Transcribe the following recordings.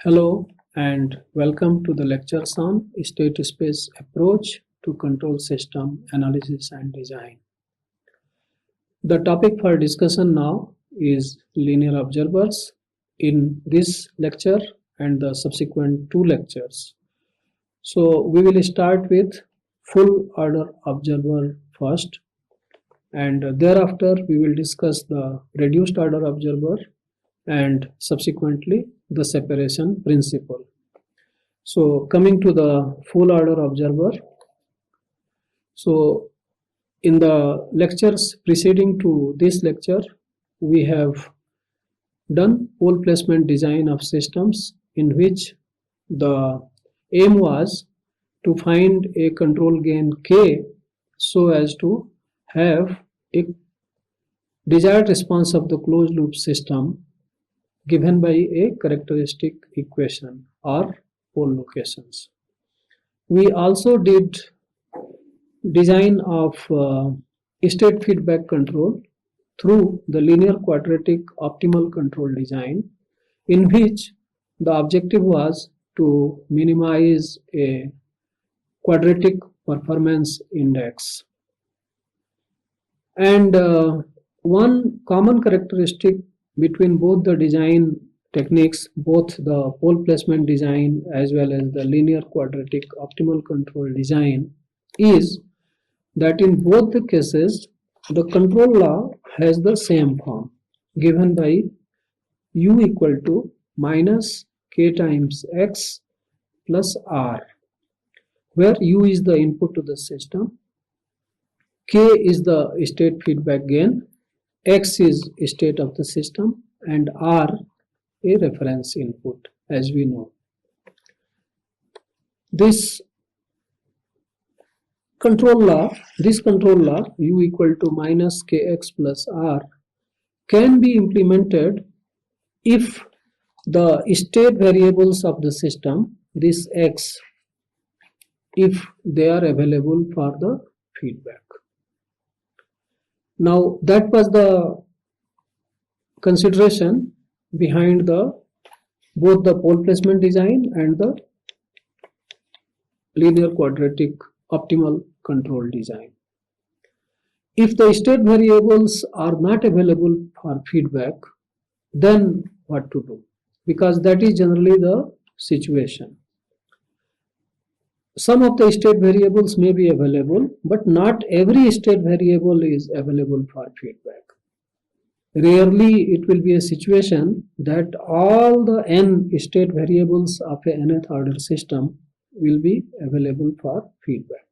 Hello and welcome to the lectures on state space approach to control system analysis and design. The topic for discussion now is linear observers in this lecture and the subsequent two lectures. So we will start with full order observer first, and thereafter we will discuss the reduced order observer and subsequently the separation principle. So coming to the full order observer, so in the lectures preceding to this lecture, we have done pole placement design of systems in which the aim was to find a control gain K so as to have a desired response of the closed loop system given by a characteristic equation or pole locations. We also did design of state feedback control through the linear quadratic optimal control design, in which the objective was to minimize a quadratic performance index. And one common characteristic between both the design techniques, both the pole placement design as well as the linear quadratic optimal control design, is that in both the cases the control law has the same form given by u equal to minus k times x plus r, where u is the input to the system, k is the state feedback gain, x is state of the system, and r a reference input, as we know. This control law u equal to minus kx plus r can be implemented if the state variables of the system, this x, if they are available for the feedback. Now that was the consideration behind both the pole placement design and the linear quadratic optimal control design. If the state variables are not available for feedback, then what to do? Because that is generally the situation. Some of the state variables may be available, but not every state variable is available for feedback. Rarely it will be a situation that all the n state variables of a nth order system will be available for feedback.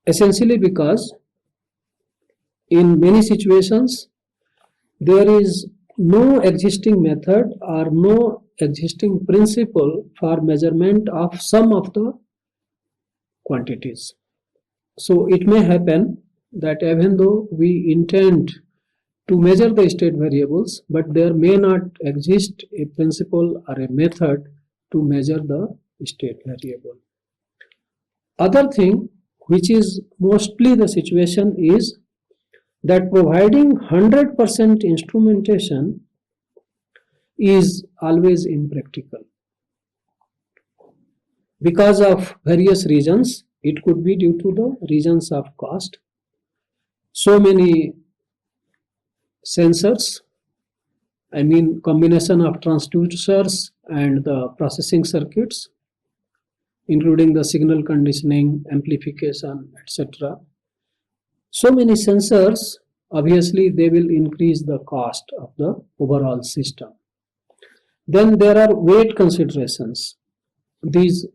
Essentially because in many situations there is no existing method or no existing principle for measurement of some of the quantities. So it may happen that even though we intend to measure the state variables, but there may not exist a principle or a method to measure the state variable. Other thing which is mostly the situation is that providing 100% instrumentation is always impractical because of various reasons. It could be due to the reasons of cost. So many sensors, I mean combination of transducers and the processing circuits, including the signal conditioning, amplification, etc. So many sensors, obviously they will increase the cost of the overall system. Then there are weight considerations. These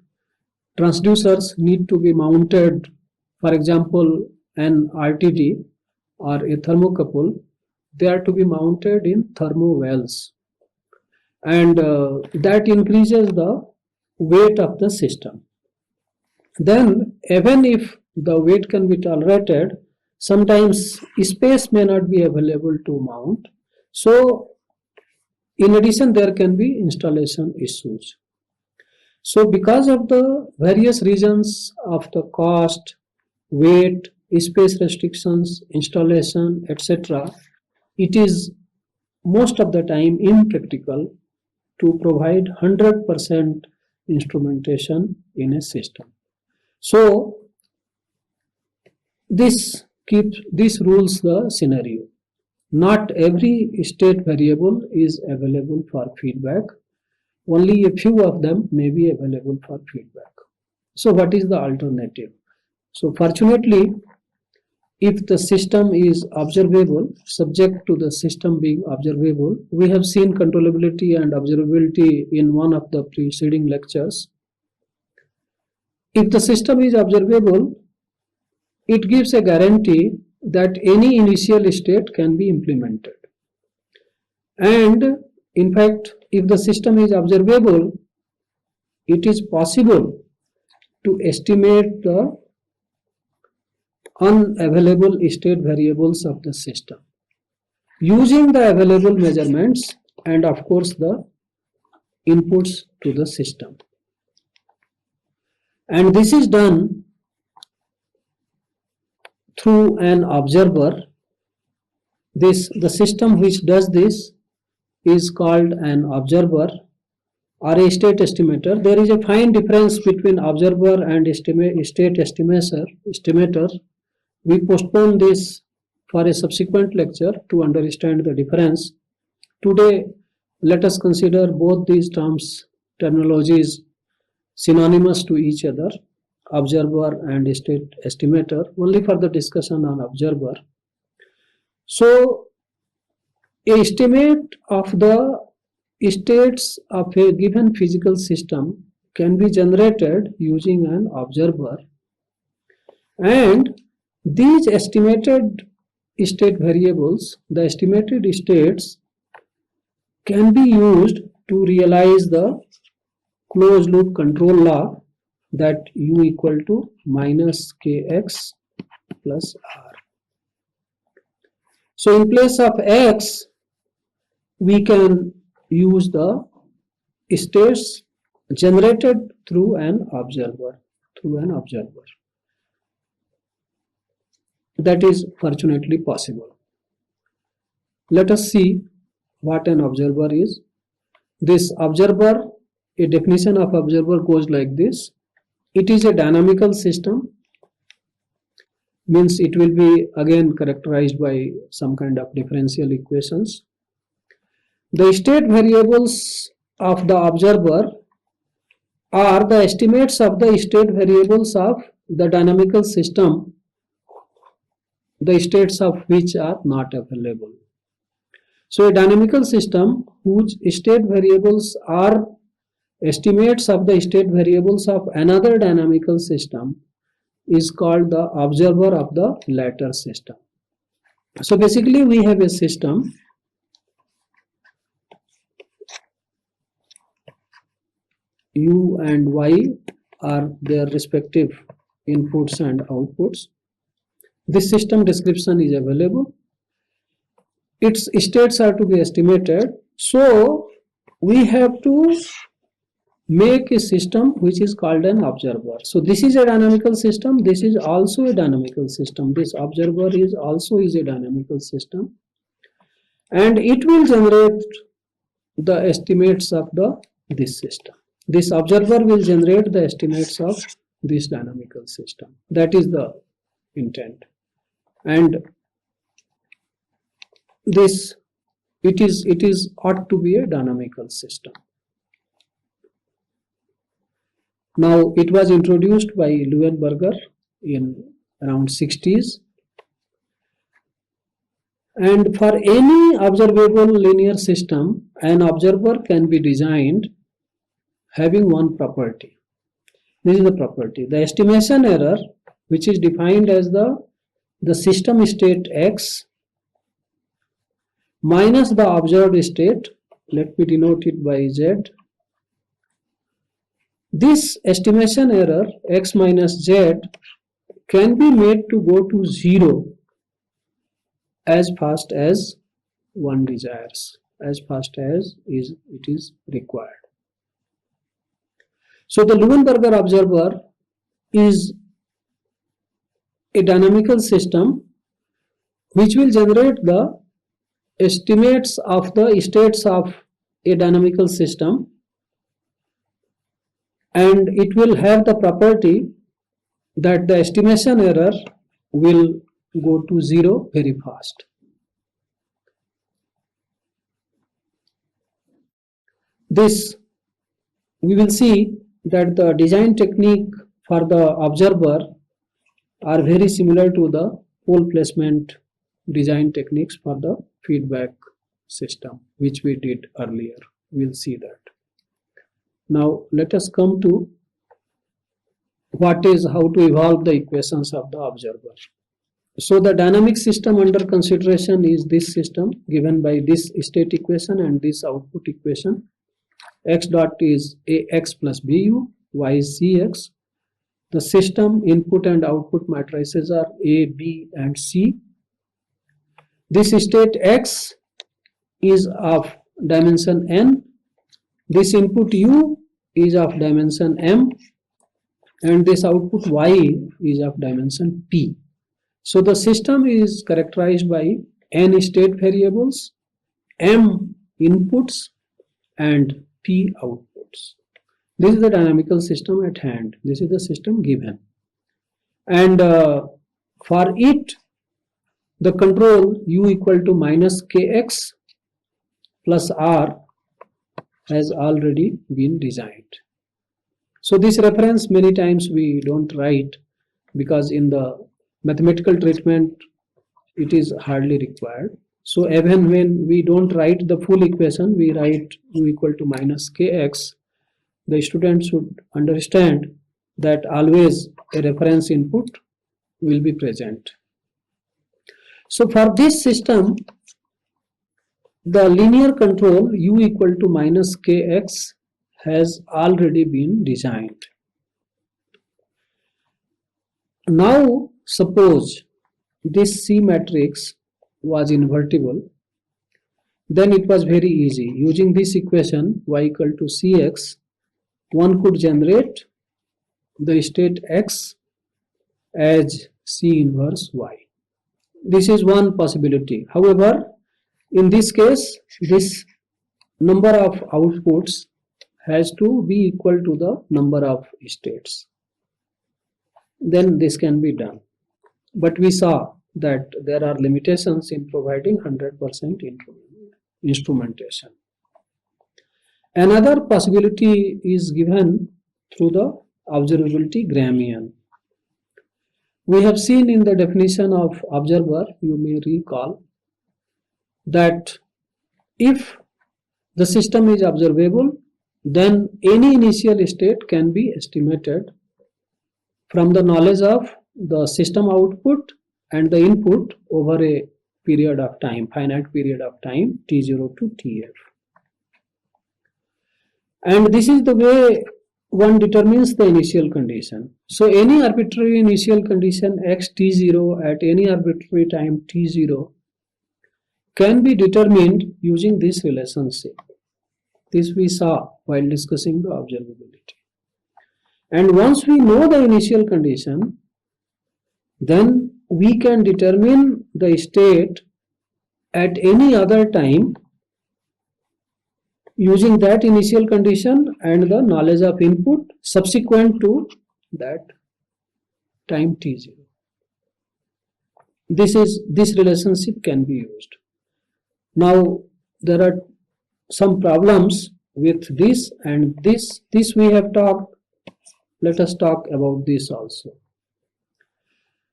transducers need to be mounted, for example, an RTD or a thermocouple, they are to be mounted in thermo wells, and that increases the weight of the system. Then even if the weight can be tolerated, sometimes space may not be available to mount. So in addition, there can be installation issues. So because of the various reasons of the cost, weight, space restrictions, installation, etc., it is most of the time impractical to provide 100% instrumentation in a system. So this rules the scenario. Not every state variable is available for feedback. Only a few of them may be available for feedback. So what is the alternative? So fortunately, if the system is observable, subject to the system being observable, we have seen controllability and observability in one of the preceding lectures. If the system is observable, it gives a guarantee that any initial state can be implemented. And in fact, if the system is observable, it is possible to estimate the unavailable state variables of the system using the available measurements and of course the inputs to the system. And this is done through an observer. The system which does this is called an observer or a state estimator. There is a fine difference between observer and state estimator. We postpone this for a subsequent lecture to understand the difference. Today, let us consider both these terminologies synonymous to each other, observer and state estimator, only for the discussion on observer. So, an estimate of the states of a given physical system can be generated using an observer, and these estimated state variables, the estimated states, can be used to realize the closed loop control law that U equal to minus Kx plus R. So in place of X, we can use the states generated through an observer. That is fortunately possible. Let us see what an observer is. This observer, a definition of observer goes like this. It is a dynamical system, means it will be again characterized by some kind of differential equations. The state variables of the observer are the estimates of the state variables of the dynamical system, the states of which are not available. So a dynamical system whose state variables are estimates of the state variables of another dynamical system is called the observer of the latter system. So basically we have a system U and Y are their respective inputs and outputs. This system description is available. Its states are to be estimated. So we have to make a system which is called an observer. So this is a dynamical system. This is also a dynamical system. This observer is also a dynamical system, and it will generate the estimates of this system. This observer will generate the estimates of this dynamical system. That is the intent. And this it is ought to be a dynamical system. Now it was introduced by Leuenberger in around 60s, and for any observable linear system, an observer can be designed having one property. This is the property. The estimation error, which is defined as the system state X minus the observed state, let me denote it by Z. This estimation error X minus Z can be made to go to 0 as fast as one desires, as fast as it is required. So the Leuenberger observer is a dynamical system which will generate the estimates of the states of a dynamical system, and it will have the property that the estimation error will go to 0 very fast. This we will see that the design technique for the observer are very similar to the pole placement design techniques for the feedback system, which we did earlier. We'll see that. Now let us come to how to evolve the equations of the observer. So the dynamic system under consideration is this system given by this state equation and this output equation. X dot is ax plus bu, y is cx. The system input and output matrices are A, B and C. This state X is of dimension n. This input U is of dimension m, and this output Y is of dimension p. So the system is characterized by n state variables, m inputs and p outputs. This is the dynamical system at hand. This is the system given. And for it, the control U equal to minus kx plus r has already been designed. So this reference many times we don't write because in the mathematical treatment it is hardly required. So even when we don't write the full equation, we write U equal to minus kx. The student should understand that always a reference input will be present. So for this system, the linear control U equal to minus kx has already been designed. Now suppose this C matrix was invertible, then it was very easy. Using this equation y equal to cx, one could generate the state x as C inverse y. This is one possibility. However, in this case, this number of outputs has to be equal to the number of states. Then this can be done. But we saw that there are limitations in providing 100% instrumentation. Another possibility is given through the observability Gramian. We have seen in the definition of observer, you may recall, that if the system is observable, then any initial state can be estimated from the knowledge of the system output and the input over a period of time, finite period of time, t0 to tf. And this is the way one determines the initial condition. So any arbitrary initial condition x t0 at any arbitrary time t0 can be determined using this relationship. This we saw while discussing the observability. And once we know the initial condition, then we can determine the state at any other time using that initial condition and the knowledge of input subsequent to that time t0. This relationship can be used. Now there are some problems with this and this we have talked. Let us talk about this also.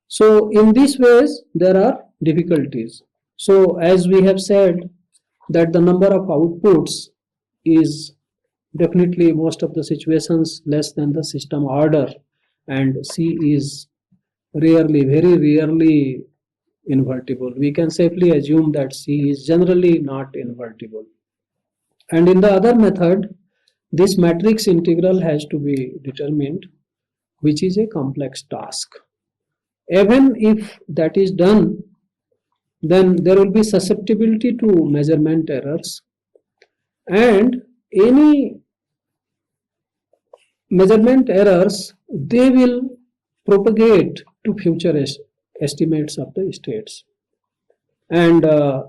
So in these ways there are difficulties. So as we have said that the number of outputs is definitely most of the situations less than the system order, and C is rarely, very rarely invertible. We can safely assume that C is generally not invertible. And in the other method, this matrix integral has to be determined, which is a complex task. Even if that is done, then there will be susceptibility to measurement errors, and any measurement errors, they will propagate to future estimates of the states, and the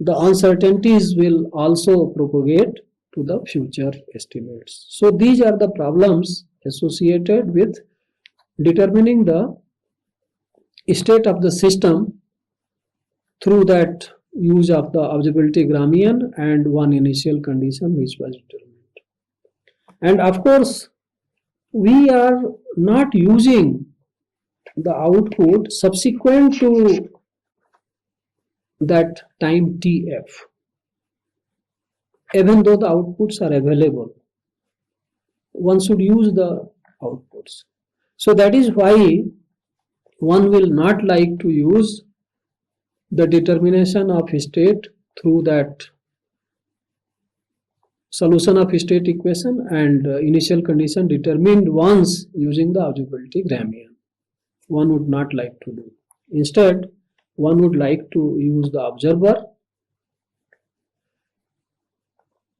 uncertainties will also propagate, to the future estimates. So these are the problems associated with determining the state of the system through that use of the observability Gramian and one initial condition which was determined. And of course, we are not using the output subsequent to that time TF, even though the outputs are available. One should use the outputs. So that is why one will not like to use the determination of state through that solution of state equation and initial condition determined once using the observability Gramian. One would not like to do. Instead, one would like to use the observer,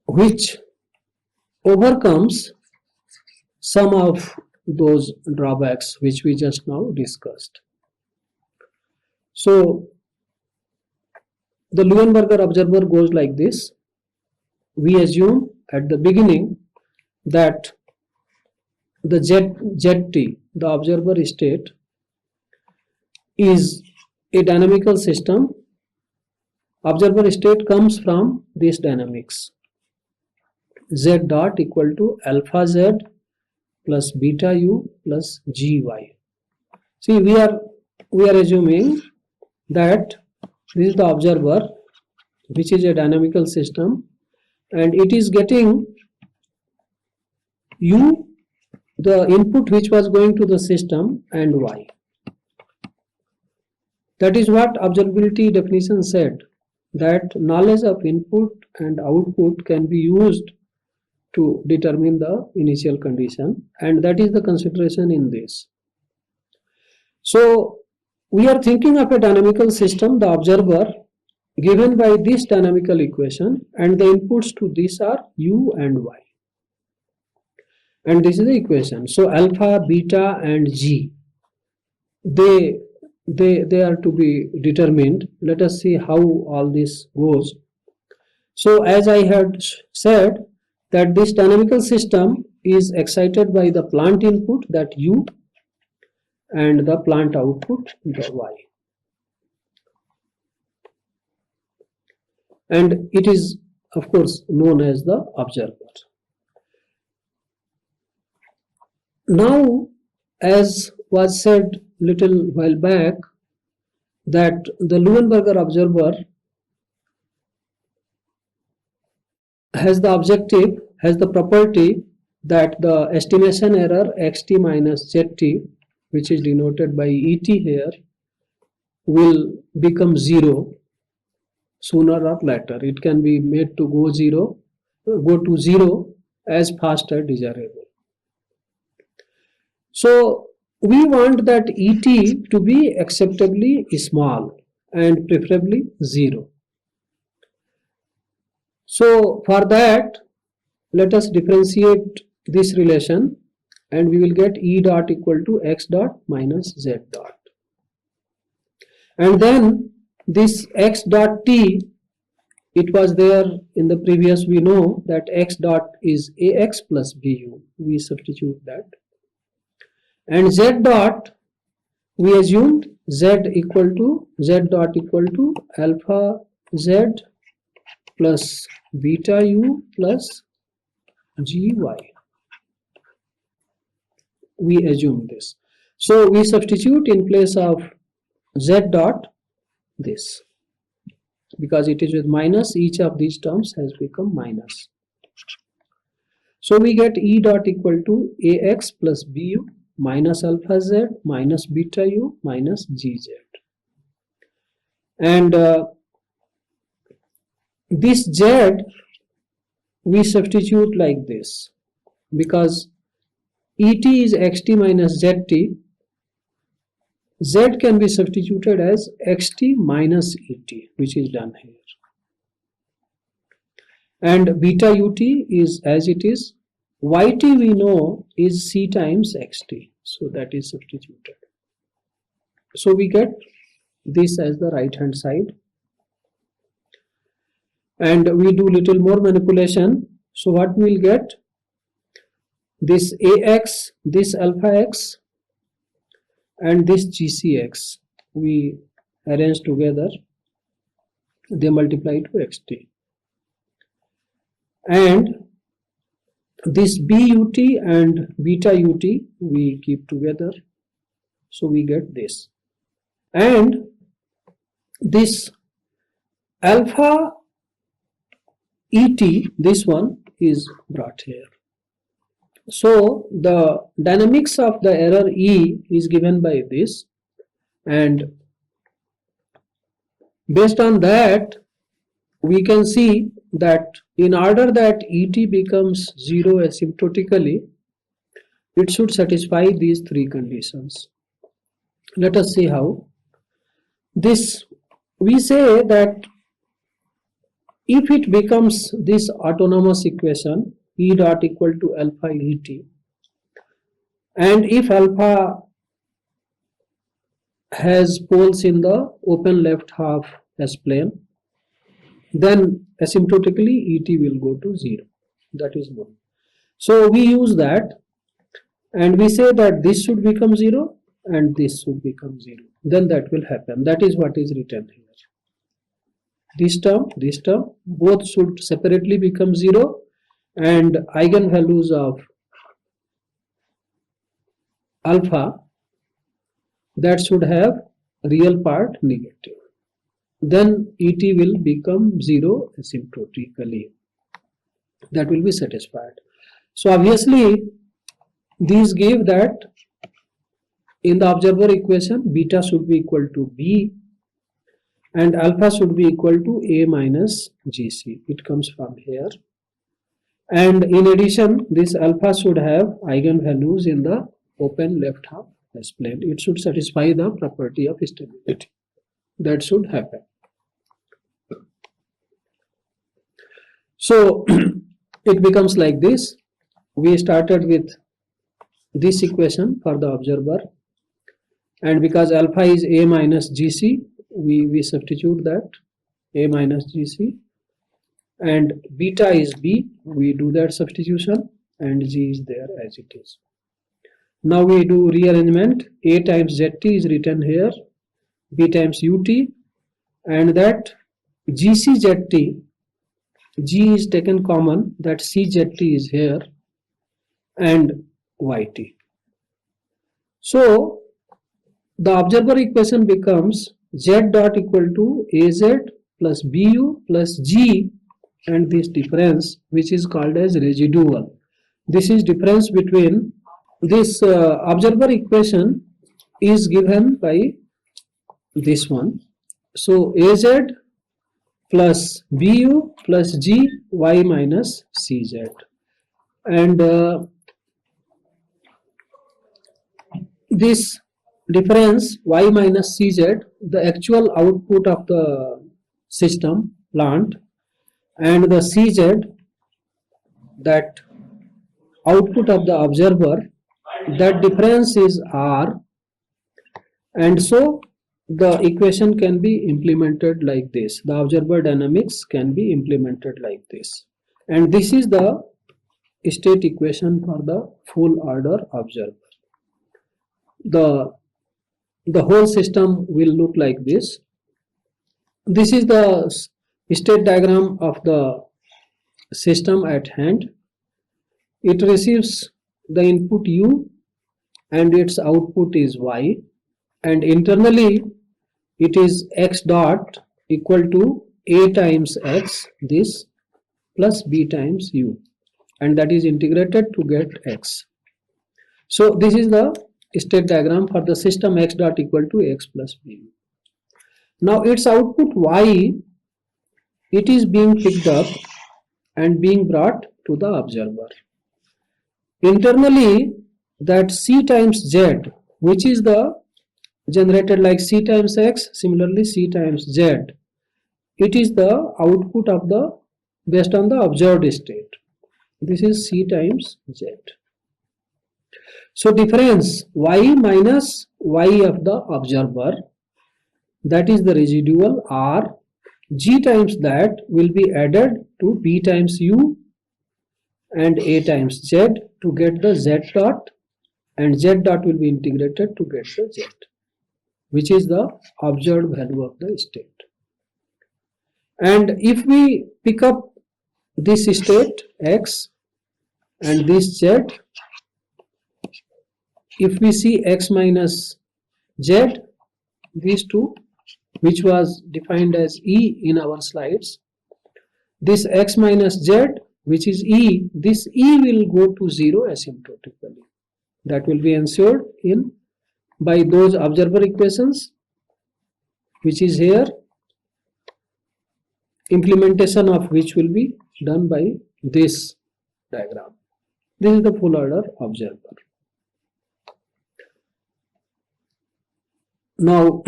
which overcomes some of those drawbacks which we just now discussed. So the Leuenberger observer goes like this. We assume at the beginning that the ZT, the observer state, is a dynamical system. Observer state comes from this dynamics. Z dot equal to alpha Z plus beta U plus GY. See, we are assuming that this is the observer, which is a dynamical system, and it is getting U, the input which was going to the system, and Y. That is what observability definition said, that knowledge of input and output can be used to determine the initial condition, and that is the consideration in this. So we are thinking of a dynamical system, the observer, given by this dynamical equation, and the inputs to this are U and Y. And this is the equation. So alpha, beta and G, they are to be determined. Let us see how all this goes. So as I had said, that this dynamical system is excited by the plant input, that U, and the plant output, the Y. And it is of course known as the observer. Now, as was said little while back, that the Leuenberger observer has the objective, has the property that the estimation error xt minus zt, which is denoted by et here, will become 0 sooner or later. It can be made to go to 0 as fast as desirable. So we want that et to be acceptably small and preferably 0. So for that, let us differentiate this relation, and we will get E dot equal to x dot minus z dot. And then this x dot t, it was there in the previous, we know that x dot is ax plus bu. We substitute that. And z dot, we assumed z dot equal to alpha z plus beta u plus gy. We assume this. So we substitute in place of z dot this, because it is with minus, each of these terms has become minus. So we get E dot equal to ax plus bu minus alpha z minus beta u minus gz. And this z we substitute like this, because et is xt minus zt. Z can be substituted as xt minus et, which is done here. And beta ut is as it is. Yt we know is c times xt, so that is substituted. So we get this as the right hand side. And we do little more manipulation. So what we will get? This AX, this alpha x, and this GCX, we arrange together, they multiply to xt. And this BUT and beta UT we keep together, so we get this. And this alpha ET, this one is brought here. So the dynamics of the error E is given by this, and based on that we can see that in order that ET becomes 0 asymptotically, it should satisfy these three conditions. Let us see how. This, we say that if it becomes this autonomous equation E dot equal to alpha ET, and if alpha has poles in the open left half as plane, then asymptotically ET will go to 0. That is known. So we use that and we say that this should become 0 and this should become 0. Then that will happen. That is what is written here. This term, both should separately become 0, and eigenvalues of alpha, that should have real part negative. Then ET will become 0 asymptotically. That will be satisfied. So obviously these give that in the observer equation beta should be equal to B and alpha should be equal to A minus GC. It comes from here. And in addition, this alpha should have eigenvalues in the open left half as plane. It should satisfy the property of stability. That should happen. So it becomes like this. We started with this equation for the observer, and because alpha is A minus GC, we substitute that A minus GC, and beta is B, we do that substitution, and G is there as it is. Now we do rearrangement. A times ZT is written here, B times UT, and that GCZT, G is taken common, that CZT is here, and YT. So the observer equation becomes Z dot equal to AZ plus BU plus G, and this difference which is called as residual. This is difference between this observer equation is given by this one. So AZ plus BU plus G Y minus CZ, and this difference Y minus CZ, the actual output of the system plant, and the CZ, that output of the observer, that difference is R, and so the equation can be implemented like this. The observer dynamics can be implemented like this, and this is the state equation for the full order observer. The whole system will look like this. This is the state diagram of the system at hand. It receives the input U and its output is Y, and internally it is X dot equal to A times X, this, plus B times U, and that is integrated to get X. So this is the state diagram for the system X dot equal to X plus B. Now its output Y, it is being picked up and being brought to the observer. Internally, that C times Z, which is the generated like C times X, similarly C times Z, it is the output of the based on the observed state. This is C times Z. So difference Y minus Y of the observer, that is the residual R, G times that will be added to B times U, and A times Z to get the Z dot, and Z dot will be integrated to get the Z, which is the observed value of the state. And if we pick up this state X and this Z, if we see X minus Z, these two, which was defined as E in our slides, this X minus Z, which is E, this E will go to 0 asymptotically. That will be ensured in by those observer equations, which is here, implementation of which will be done by this diagram. This is the full order observer. Now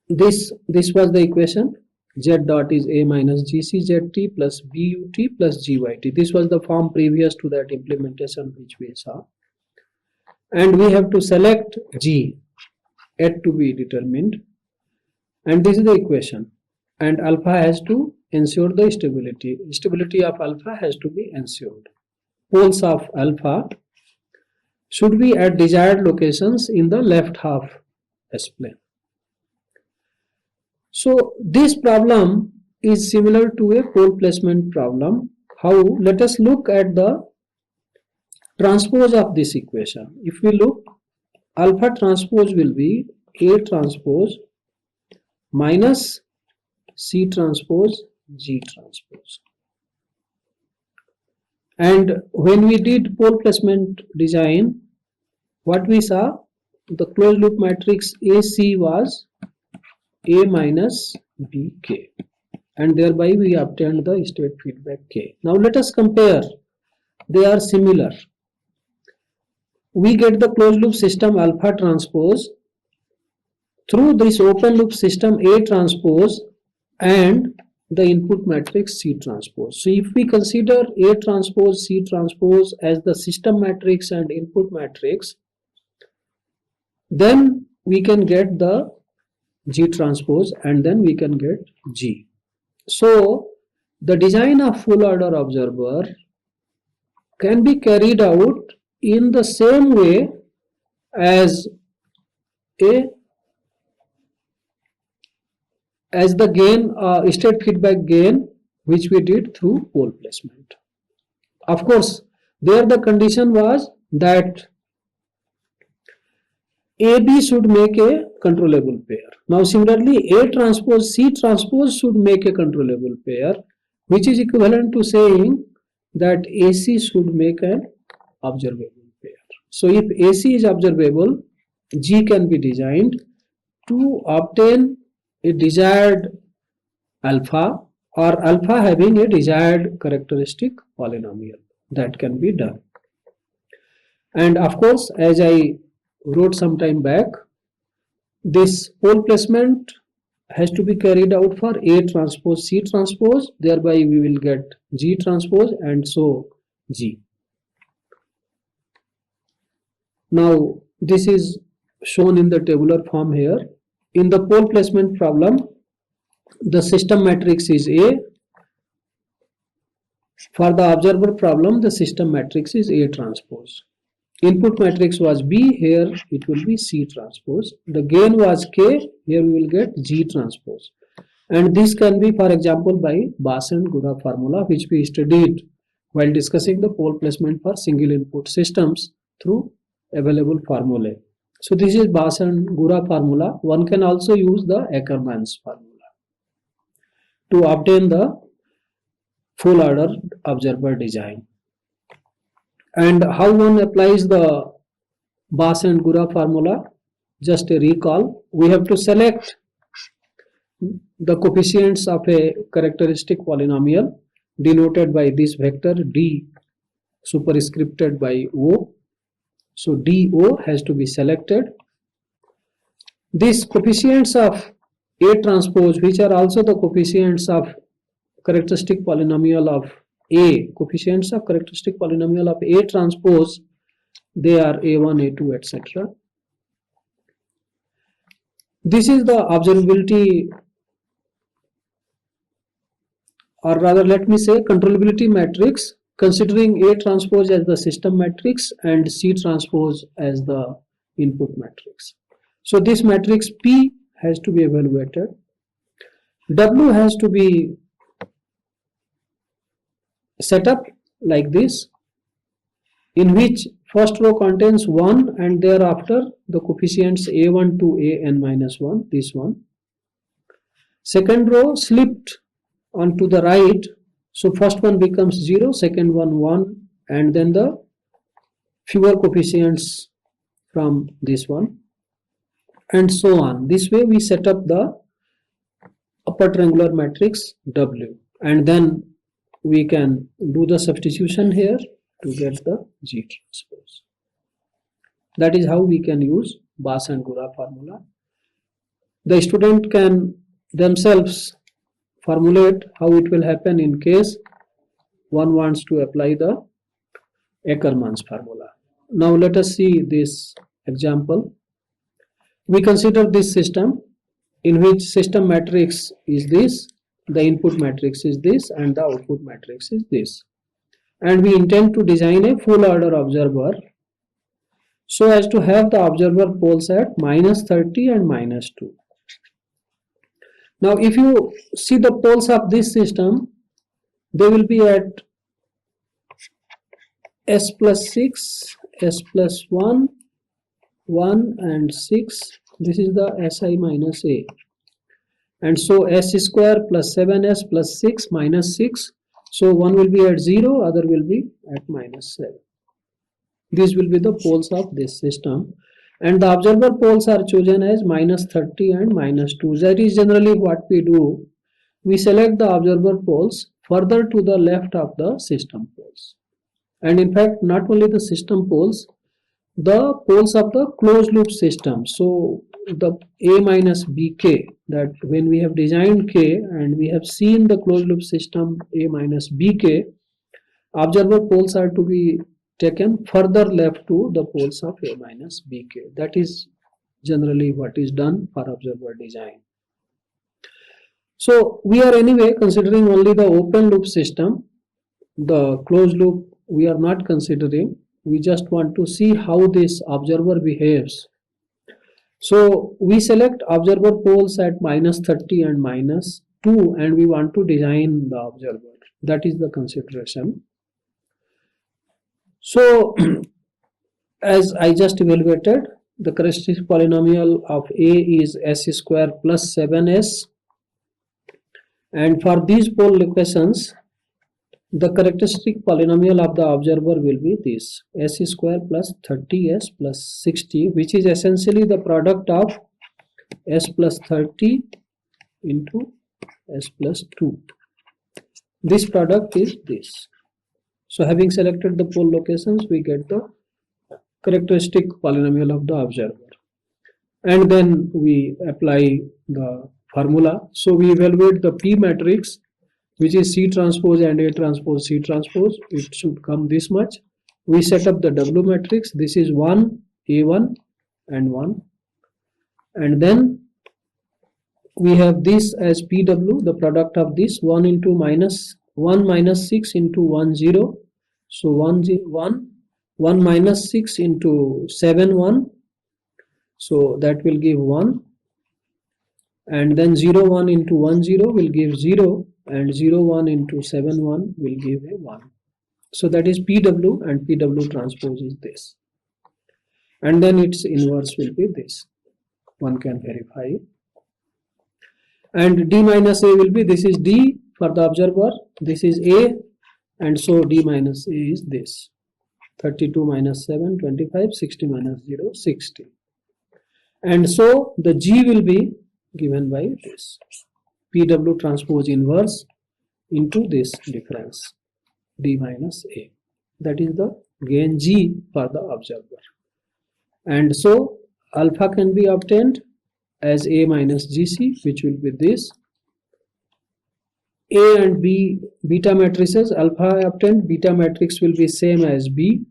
this was the equation. Z dot is A minus GC ZT plus BUT plus GYT. This was the form previous to that implementation which we saw. And we have to select G yet to be determined. And this is the equation. And alpha has to ensure the stability. Stability of alpha has to be ensured. Poles of alpha should be at desired locations in the left half S-plane. So this problem is similar to a pole placement problem. How? Let us look at the transpose of this equation. If we look, alpha transpose will be A transpose minus C transpose G transpose. And when we did pole placement design, what we saw, the closed loop matrix AC was A minus BK, and thereby we obtained the state feedback K. Now let us compare. They are similar. We get the closed loop system alpha transpose through this open loop system A transpose and the input matrix C transpose. So if we consider A transpose, C transpose as the system matrix and input matrix, then we can get the G transpose and then we can get G. So the design of full order observer can be carried out in the same way as the gain, state feedback gain, which we did through pole placement. Of course, there the condition was that AB should make a controllable pair. Now similarly, A transpose, C transpose should make a controllable pair, which is equivalent to saying that AC should make an observable pair. So if AC is observable, G can be designed to obtain a desired alpha, or alpha having a desired characteristic polynomial. That can be done. And of course, as I wrote some time back, this pole placement has to be carried out for A transpose, C transpose, thereby we will get G transpose and so G. Now this is shown in the tabular form here. In the pole placement problem, the system matrix is A. For the observer problem, the system matrix is A transpose. Input matrix was B, here it will be C transpose. The gain was K, here we will get G transpose. And this can be, for example, by Bass and Gura formula, which we studied while discussing the pole placement for single input systems through available formulae. So this is Bass and Gura formula. One can also use the Ackermann's formula to obtain the full order observer design. And how one applies the Bass and Gura formula? Just a recall. We have to select the coefficients of a characteristic polynomial denoted by this vector D superscripted by O. So DO has to be selected. These coefficients of A transpose, which are also the coefficients of characteristic polynomial of A, coefficients of characteristic polynomial of A transpose, they are A1, A2, etc. This is the observability or rather let me say controllability matrix, considering A transpose as the system matrix and C transpose as the input matrix. So this matrix P has to be evaluated. W has to be set up like this, in which first row contains 1 and thereafter the coefficients a1 to an-1, this one. Second row slipped onto the right, so first one becomes 0, second one 1, and then the fewer coefficients from this one, and so on. This way we set up the upper triangular matrix W, and then we can do the substitution here to get the G transpose. That is how we can use Bass and Gura formula. The student can themselves formulate how it will happen in case one wants to apply the Ackermann's formula. Now let us see this example. We consider this system in which system matrix is this, the input matrix is this, and the output matrix is this. And we intend to design a full order observer so as to have the observer poles at -30 and -2. Now if you see the poles of this system, they will be at S plus 6, S plus 1, 1 and 6. This is the Si minus A. And so S square plus 7S plus 6 minus 6. So one will be at 0, other will be at -7. These will be the poles of this system. And the observer poles are chosen as -30 and -2. That is generally what we do. We select the observer poles further to the left of the system poles. And in fact, not only the system poles, the poles of the closed loop system. So the A minus BK, that when we have designed K and we have seen the closed loop system A minus BK, observer poles are to be taken further left to the poles of A minus BK. That is generally what is done for observer design. So we are anyway considering only the open loop system. The closed loop we are not considering. We just want to see how this observer behaves. So we select observer poles at -30 and -2 and we want to design the observer. That is the consideration. So as I just evaluated, the characteristic polynomial of A is S square plus 7S, and for these pole locations the characteristic polynomial of the observer will be this S square plus 30S plus 60, which is essentially the product of S plus 30 into S plus 2. This product is this. So having selected the pole locations, we get the characteristic polynomial of the observer. And then we apply the formula. So we evaluate the P matrix, which is C transpose and A transpose C transpose. It should come this much. We set up the W matrix. This is 1, A1 and 1. And then we have this as PW, the product of this 1 into -1 minus 6 into 1 0. So 1 minus 6 into 7 1. So that will give 1. And then 0 1 into 1 0 will give 0. And 0 1 into 7 1 will give a 1. So that is PW, and PW transpose is this. And then its inverse will be this. One can verify it. And D minus A will be, this is D for the observer, this is A, and so D minus A is this. 32 minus 7, 25, 60 minus 0, 60. And so the G will be given by this. PW transpose inverse into this difference D minus A. That is the gain G for the observer. And so alpha can be obtained as A minus GC, which will be this. A and B beta matrices, alpha obtained, beta matrix will be same as B.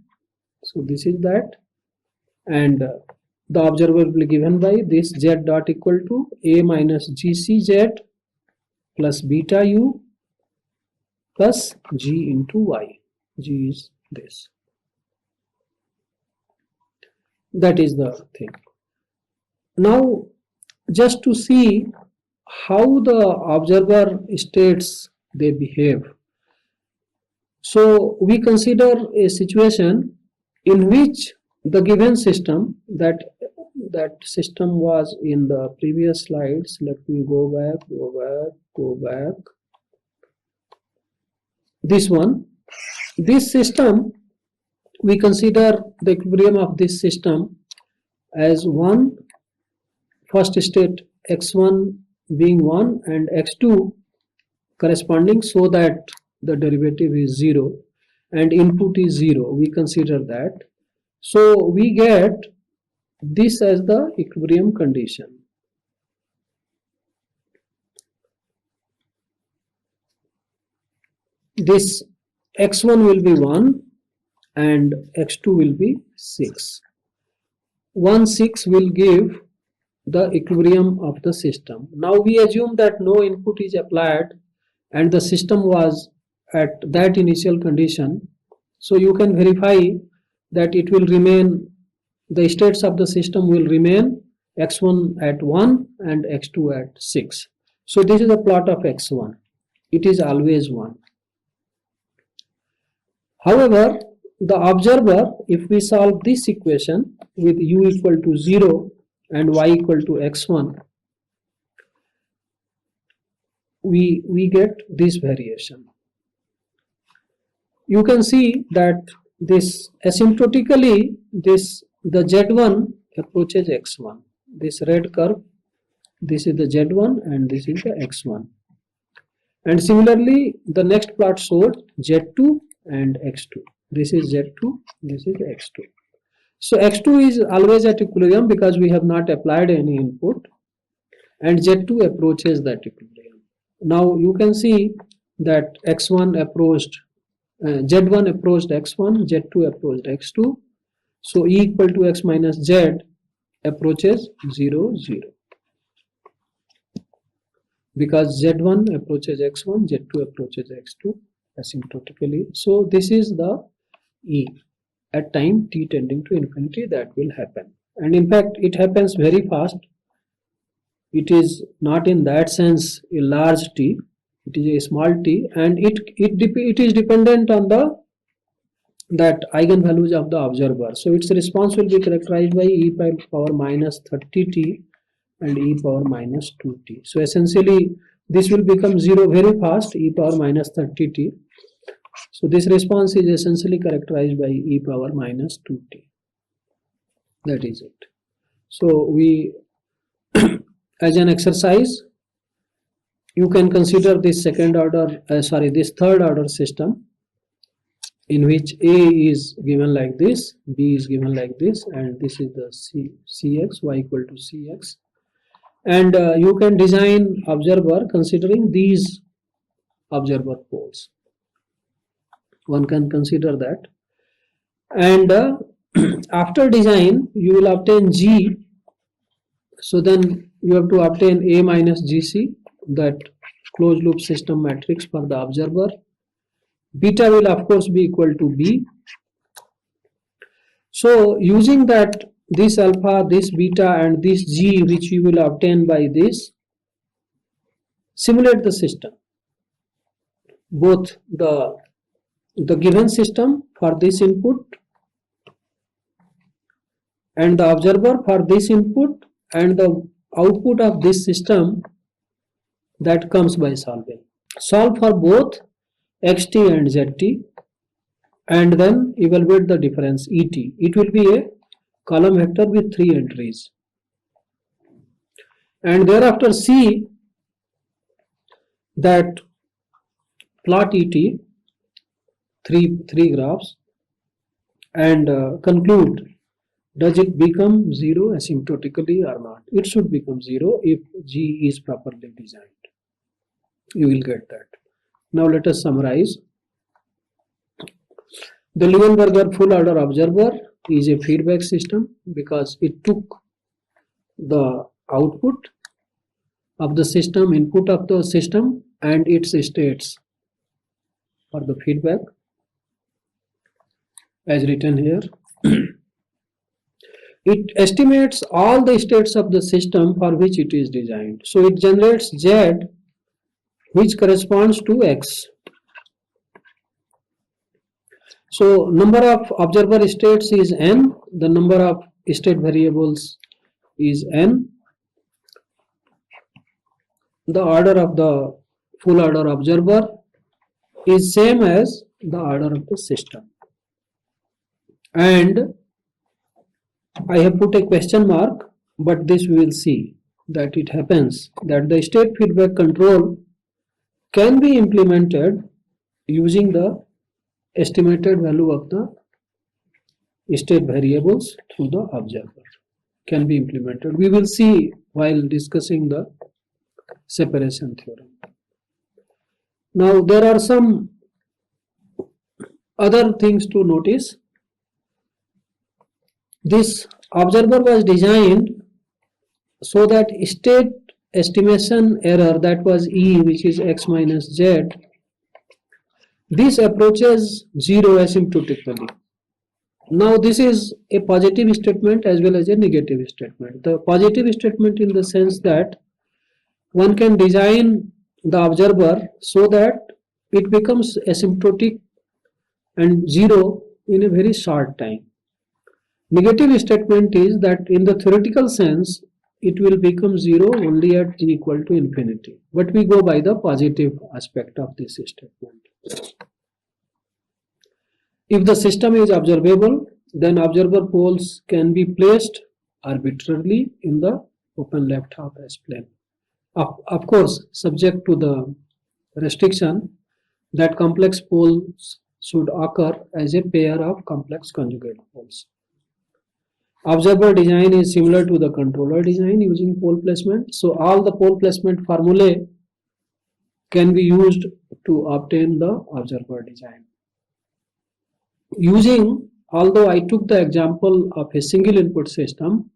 So this is that. And the observer will be given by this Z dot equal to A minus GC Z plus beta U plus G into Y. G is this. That is the thing. Now, just to see how the observer states they behave. So we consider a situation in which the given system, that system was in the previous slides. Let me go back. This one, this system, we consider the equilibrium of this system as one, first state x1 being 1 and x2 corresponding, so that the derivative is 0 and input is 0. We consider that. So we get this as the equilibrium condition. This x1 will be 1 and x2 will be 6. 1, 6 will give the equilibrium of the system. Now we assume that no input is applied and the system was at that initial condition. So you can verify that it will remain, the states of the system will remain x1 at 1 and x2 at 6. So this is a plot of x1. It is always 1. However, the observer, if we solve this equation with u equal to 0 and y equal to x1, we get this variation. You can see that this asymptotically, the z1 approaches x1. This red curve, this is the z1 and this is the x1. And similarly, the next plot shows z2 and x2. This is z2, this is x2. So x2 is always at equilibrium because we have not applied any input, and z2 approaches that equilibrium. Now you can see that x1 approached, z1 approached x1, z2 approached x2. So E equal to x minus z approaches 0, 0. Because z1 approaches x1, z2 approaches x2 asymptotically. So this is the E at time t tending to infinity that will happen. And in fact, it happens very fast. It is not in that sense a large t, it is a small t, and it is dependent on that eigenvalues of the observer. So its response will be characterized by e power minus 30t and e power minus 2t. So essentially this will become 0 very fast, e power minus 30t. So this response is essentially characterized by e power minus 2t. That is it. So we as an exercise, you can consider this third order system in which A is given like this, B is given like this, and this is the Cx, y equal to Cx. And you can design observer considering these observer poles. One can consider that. And after design, you will obtain G. So then you have to obtain A minus GC, that closed loop system matrix for the observer. Beta will of course be equal to B. So using that, this alpha, this beta and this G which you will obtain by this, simulate the system. Both the given system for this input and the observer for this input and the output of this system that comes by solving. Solve for both xt and zt and then evaluate the difference et. It will be a column vector with 3 entries. And thereafter see that plot et, three graphs, and conclude, does it become 0 asymptotically or not? It should become 0 if G is properly designed. You will get that. Now let us summarize. The Leonberger full order observer is a feedback system because it took the output of the system, input of the system and its states, for the feedback as written here. It estimates all the states of the system for which it is designed. So it generates Z which corresponds to X. So number of observer states is N, the number of state variables is N. The order of the full order observer is same as the order of the system. And I have put a question mark, but this we will see that it happens that the state feedback control can be implemented using the estimated value of the state variables through the observer. Can be implemented. We will see while discussing the separation theorem. Now there are some other things to notice. This observer was designed so that state estimation error, that was E, which is X minus Z, this approaches zero asymptotically. Now this is a positive statement as well as a negative statement. The positive statement in the sense that one can design the observer so that it becomes asymptotic and zero in a very short time. Negative statement is that in the theoretical sense it will become zero only at t equal to infinity, but we go by the positive aspect of this statement. If the system is observable, then observer poles can be placed arbitrarily in the open left half S-plane. Of course, subject to the restriction that complex poles should occur as a pair of complex conjugate poles. Observer design is similar to the controller design using pole placement. So all the pole placement formulae can be used to obtain the observer design. Although I took the example of a single input system,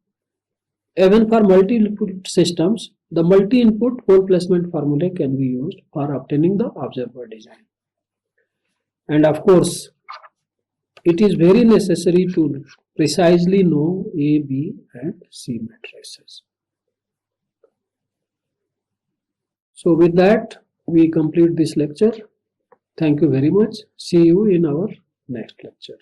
even for multi-input systems, the multi-input pole placement formula can be used for obtaining the observer design. And of course, it is very necessary to precisely know A, B and C matrices. So with that, we complete this lecture. Thank you very much. See you in our next lecture.